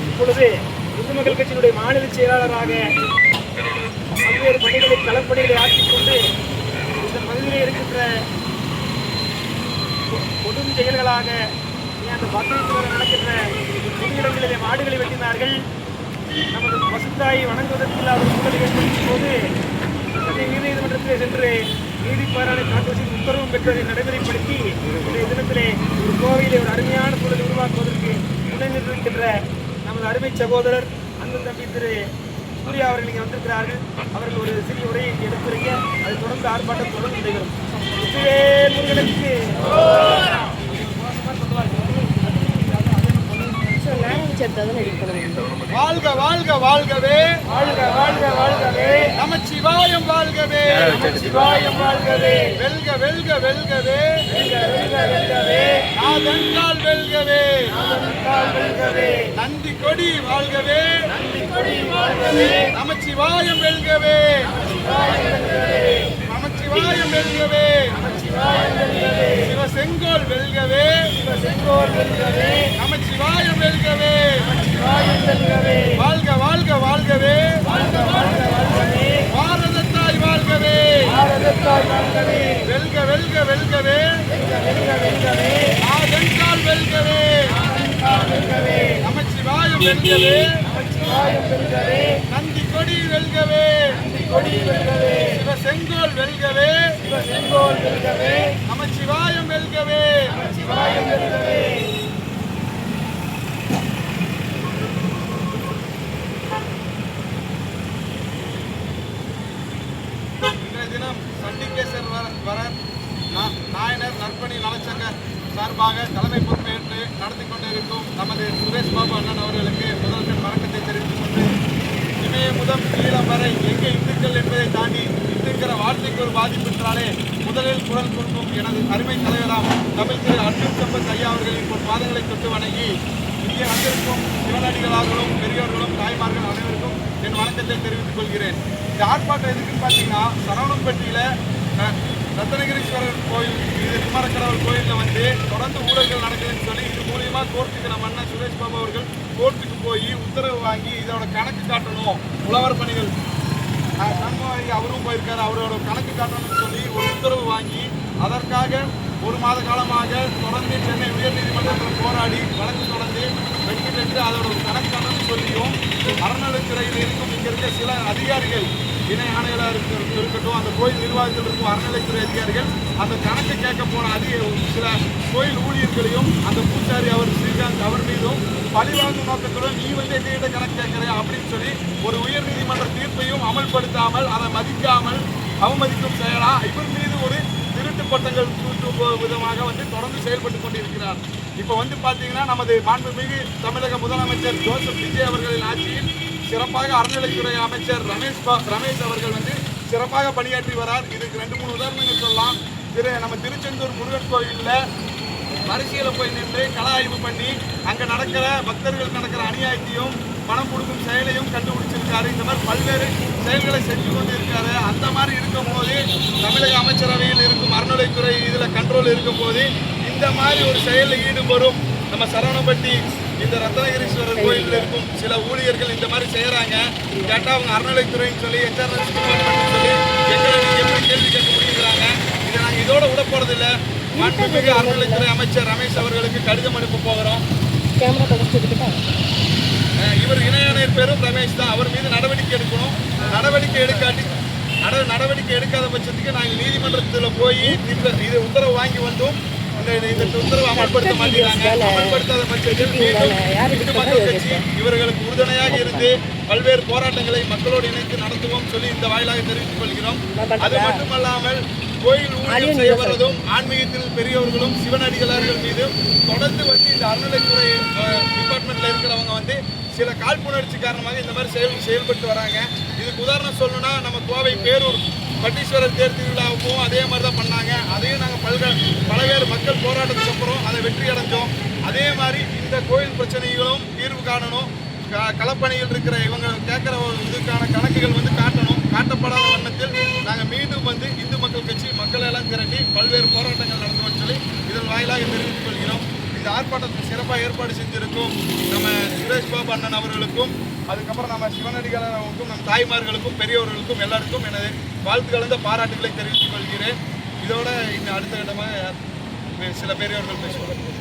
இப்பொழுது இந்து மக்கள் கட்சியினுடைய மாநில செயலாளராக பல்வேறு பணிகளை களப்பணிகளை ஆற்றிக் கொண்டு இந்த பகுதியில் இருக்கின்ற கொடும் செயல்களாக அந்த பக்ரீத் நடக்கின்ற பொது இடங்களிலே மாடுகளை வெட்டினார்கள். நமது பசுத்தாயை வணங்குவதற்கு அவர் சூழலை ஏற்படுத்தும் போது சென்னை உயர்நீதிமன்றத்திலே சென்று நீதிப்பாராளை காட்டுவதற்கு உத்தரவும் பெற்றதை நடைமுறைப்படுத்தி இன்றைய தினத்திலே ஒரு கோவையிலே ஒரு அருமையான சூழலை உருவாக்குவதற்கு துணை நிற்கின்ற நமது அருமை சகோதரர் அண்ணன் தம்பி திரு சூர்யா அவர்கள் இங்கே வந்திருக்கிறார்கள். அவர்கள் ஒரு சிறிய உரையை எடுத்துரைக்க அதை தொடர்ந்து ஆர்ப்பாட்டம் தொடர்ந்து நடைபெறும். முருகனுக்கு வாழ்க வாழ்க வாழ்கவே, வாழ்க வாழ்க வாழ்கவே, நமச்சிவாயம் வாழ்கவே, நமச்சிவாயம் வாழ்கவே, வெல்க வெல்க வெல்கவே, வெல்க வெல்க வெல்கவே, நாதன்கால் வெல்கவே, நாதன்கால் வெல்கவே, நந்தி கொடி வாழ்கவே, நந்தி கொடி வாழ்கவே, நமச்சிவாயம் வெல்கவே, நமச்சிவாயம் வெல்கவே, நமச்சிவாயம் வெல்கவே, நமச்சிவாயம் வெல்கவே, சிவசெங்கோல் வெல்கவே, சிவசெங்கோல் வெல்கவே, நமச்சிவாயம் வெல்கவே, நமச்சிவாயம் வெல்கவே, வாழ்க வாழ்க வாழ்கவே, வாழ்க வாழ்க வாழ்கவே, பாரதத்தாய் வாழ்கவே, பாரதத்தாய் வாழ்கவே, வெல்க வெல்க வெல்கவே, வெல்க வெல்க வெல்கவே, நாதன்கால் வெல்கவே, நாதன்கால் வெல்கவே, நமச்சிவாயம் வெல்கவே, நமச்சிவாயம் வெல்கவே, நந்தி கொடி வெல்கவே, நந்தி கொடி வெல்கவே, சிவசெங்கோல் வெல்கவே, சிவசெங்கோல் வெல்கவே, நமச்சிவாயம் வெல்கவே, நமச்சிவாயம் வெல்கவே. இன்றைய தினம் சண்டிகேஸ்வரர் நாயனர் நற்பணி நலச்சங்க சார்பாக தலைமை பொறுப்பேற்று நடத்தி கொண்டிருக்கும் நமது சுரேஷ் பாபு அண்ணன் அவர்களுக்கு முதல்வர் வணக்கத்தை தெரிவித்துக் கொண்டு இமய முதல் ஈழம் வரை எங்கே இந்துக்கள் என்பதை தாண்டி இந்துங்கிற வார்த்தைக்கு ஒரு பாதிப்பு என்றாலே முதலில் குரல் கொடுக்கும் எனது அருமை தலைவராம் தமிழ் திரு அர்ஜுன் சம்பத் ஐயா அவர்களின் ஒரு பாதங்களை தொட்டு வணங்கி இங்கே வந்திருக்கும் சிவனடிகளார்களும் பெரியோர்களும் தாய்மார்கள் அனைவருக்கும் என் வணக்கத்தை தெரிவித்துக் கொள்கிறேன். இந்த ஆர்ப்பாட்டம் எதுக்குன்னு பார்த்தீங்கன்னா சரவணம்பட்டியில் ரத்னகிரீஸ்வரர் கோயில் இது குமரக்கடவுள் கோயிலில் வந்து தொடர்ந்து ஊழல்கள் நடக்குதுன்னு சொல்லி இது மூலியமா கோர்ட்டுக்கு நம்ம அண்ணன் சுரேஷ் பாபு அவர்கள் கோர்ட்டுக்கு போய் உத்தரவு வாங்கி இதோட கணக்கு காட்டணும், உழவர் பணிகள் சண்முகி அவரும் போயிருக்காரு, அவரோட கணக்கு காட்டணும்னு சொல்லி ஒரு உத்தரவு வாங்கி அதற்காக ஒரு மாத காலமாக தொடர்ந்து சென்னை உயர்நீதிமன்றத்தில் போராடி வழக்கு தொடர்ந்து வெற்றி பெற்று அதோட கணக்கு காட்டணும்னு சொல்லியும் அறநிலைத்துறையில் இருக்கும் இங்கே இருக்க சில அதிகாரிகள் இணை ஆணையராக இருக்கட்டும், அந்த கோயில் நிர்வாகத்தில் இருக்கும் அறநிலைத்துறை அதிகாரிகள் அந்த கணக்கு கேட்க போன சில கோயில் ஊழியர்களையும் அந்த பூசாரி அவர் ஸ்ரீகாந்த் அவர் மீதும் பழிவாங்கும் நோக்கத்துடன் நீ வந்து எங்ககிட்ட கணக்கு கேட்கிறேன் அப்படின்னு சொல்லி ஒரு உயர்நீதிமன்ற தீர்ப்பையும் அமல்படுத்தாமல் அதை மதிக்காமல் அவமதிக்கும் செயலா இவர் மீது ஒரு திருட்டு பட்டங்கள் சூட்டும் விதமாக வந்து தொடர்ந்து செயல்பட்டு கொண்டிருக்கிறார். இப்போ வந்து பார்த்தீங்கன்னா நமது மாண்புமிகு தமிழக முதலமைச்சர் ஜோசப் விஜய் அவர்களின் ஆட்சியில் சிறப்பாக அறநிலைத்துறை அமைச்சர் ரமேஷ் அவர்கள் வந்து சிறப்பாக பணியாற்றி வரார். இதுக்கு 2-3 உதாரணங்கள் சொல்லலாம். நம்ம திருச்செந்தூர் முருகன் கோயிலில் வரிசையில் போய் நின்று கள ஆய்வு பண்ணி அங்கே நடக்கிற பக்தர்களுக்கு நடக்கிற அநியாயத்தையும் பணம் கொடுக்கும் செயலையும் கண்டுபிடிச்சிருக்காரு. இந்த மாதிரி பல்வேறு செயல்களை செஞ்சு கொண்டு இருக்காரு. அந்த மாதிரி இருக்கும் போது தமிழக அமைச்சரவையில் இருக்கும் அறநிலைத்துறை இதில் கண்ட்ரோல் இருக்கும் போது இந்த மாதிரி ஒரு செயலில் ஈடுபடும் நம்ம சரவணம்பட்டி இந்த ரத்னகிரீஸ்வரர் கோயிலில் இருக்கும் சில ஊழியர்கள் இந்த மாதிரி செய்கிறாங்க. கேட்டால் அவங்க அறநிலைத்துறைன்னு சொல்லி HRS சொல்லி எங்களை எப்படி கேள்வி கேட்க முடியுங்கிறாங்க. இதை நாங்கள் இதோட விட போகிறதில்லை. மாண்புமிகு அறநிலைத்துறை அமைச்சர் ரமேஷ் அவர்களுக்கு கடிதம் அனுப்ப போகிறோம். இவர் இணை ஆணையர் பேரும் ரமேஷ் தான். அவர் மீது நடவடிக்கை எடுக்கணும். நடவடிக்கை எடுக்காத பட்சத்துக்கு நாங்கள் நீதிமன்றத்தில் போய் இது உத்தரவு வாங்கி வந்தோம். இந்த உத்தரவு அமல்படுத்த மாட்டேங்கிறாங்க. அமல்படுத்தாத பட்சத்தில் இந்து மக்கள் கட்சி இவர்களுக்கு உறுதுணையாக இருந்து பல்வேறு போராட்டங்களை மக்களோடு இணைத்து நடத்துவோம் சொல்லி இந்த வாயிலாக தெரிவித்துக் கொள்கிறோம். அது மட்டுமல்லாமல் கோயில் ஊழியம் செய்ய வருவதும் ஆன்மீகத்தில் பெரியவர்களும் சிவனடிகளார்கள் மீது தொடர்ந்து வந்து இந்த அறநிலைத்துறை டிபார்ட்மெண்ட்ல இருக்கிறவங்க வந்து சில காழ்ப்புணர்ச்சி காரணமாக இந்த மாதிரி செயல்பட்டு வராங்க. இதுக்கு உதாரணம் சொல்லணும்னா நம்ம கோவை பேரூர் பட்டீஸ்வரர் தேர் திருவிழாவுக்கும் அதே மாதிரி தான் பண்ணாங்க. அதையும் நாங்கள் பல்வேறு மக்கள் போராட்டத்துக்கு அப்புறம் அதை வெற்றி அடைஞ்சோம். அதே மாதிரி இந்த கோயில் பிரச்சனைகளும் தீர்வு காணணும். களப்பணியில் இருக்கிற இவங்க கேட்குற இதுக்கான கணக்குகள் வந்து காட்டணும். காட்டப்படாத வண்ணத்தில் நாங்கள் மீண்டும் வந்து இந்து மக்கள் கட்சி மக்களை எல்லாம் திரட்டி பல்வேறு போராட்டங்கள் நடத்துவோம்னு சொல்லி இதன் வாயில் வாயிலாக தெரிவித்துக் கொள்கிறோம். இந்த ஆர்ப்பாட்டத்தை சிறப்பாக ஏற்பாடு செஞ்சிருக்கும் நம்ம சுரேஷ் பாபு அண்ணன் அவர்களுக்கும், அதுக்கப்புறம் நம்ம சிவனடிகளுக்கும், நம் தாய்மார்களுக்கும், பெரியவர்களுக்கும் எல்லாருக்கும் எனது வாழ்த்து கலந்த பாராட்டுகளை தெரிவித்துக் கொள்கிறேன். இதோட இன்னும் அடுத்த கட்டமாக சில பெரியவர்கள் பேசுவார்கள்.